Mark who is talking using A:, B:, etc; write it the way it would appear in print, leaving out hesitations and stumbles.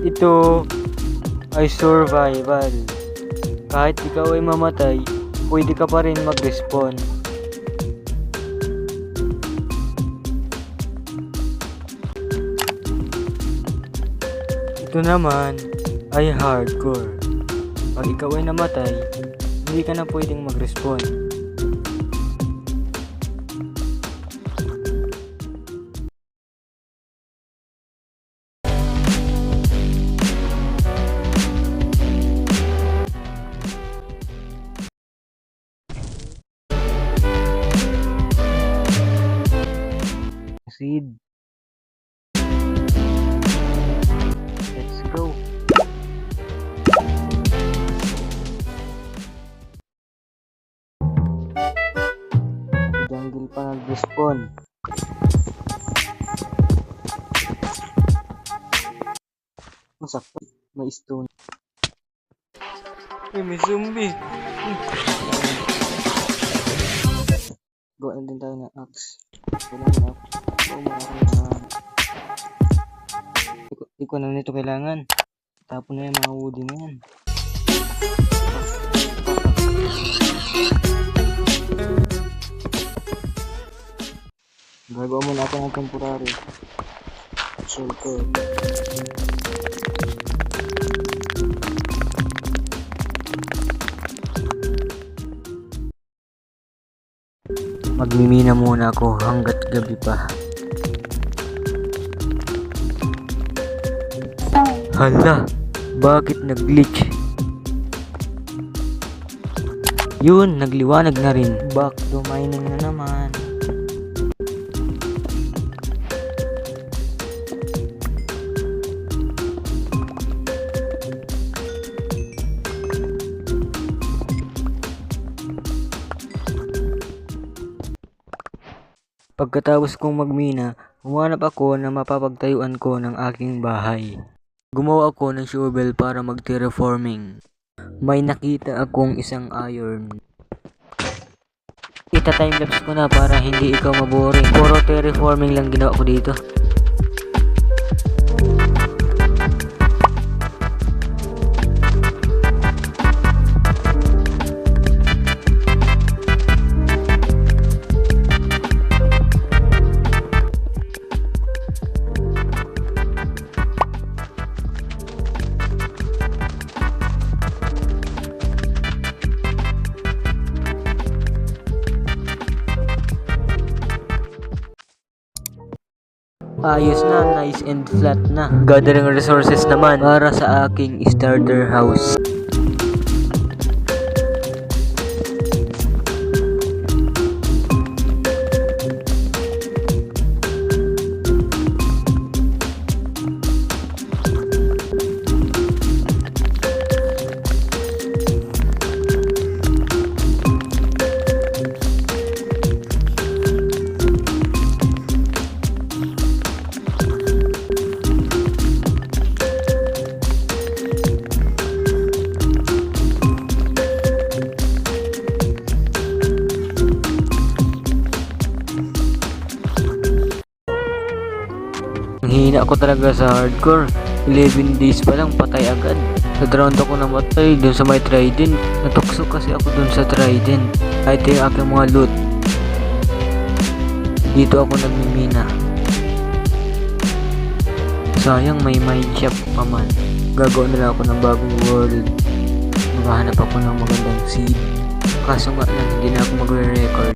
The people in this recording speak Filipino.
A: Ito ay survival. Kahit ikaw ay mamatay, pwede ka pa rin mag-respawn. Ito naman ay hardcore. Pag ikaw ay namatay, hindi ka na pwedeng mag-respawn. Proceed. Let's go. Jungle pa nag-respawn. Masakit. May stone. May zombie. Gawa na din tayo ng axe. Kailangan na. Hindi ko na nito kailangan. Tapon na yung mga woody na yan. Gagawa muna ako ng temporary shelter. Magmimina muna ako hanggat gabi pa. Hala, bakit nag-glitch? Yun, nagliwanag na rin. Back to mining na naman. Pagkatapos kong magmina, humanap ako na mapapagtayuan ko ng aking bahay. Gumawa ako ng shovel para mag-terraforming. May nakita akong isang iron. Ita-timelapse ko na para hindi ikaw maboring. Puro terraforming lang ginawa ko dito. Ayos na, nice and flat na. Gathering resources naman para sa aking starter house. Hina ako talaga sa hardcore. 11 days pa lang patay agad. Sa round ako namatay dun sa may trident. Natukso kasi ako dun sa trident. Kahit yung aking mga loot. Dito ako nagmimina. Sayang may mine shop pa man. Gagawa na lang ako ng bagong world. Maghahanap ako ng magandang seed. Kaso nga lang hindi na ako magre-record.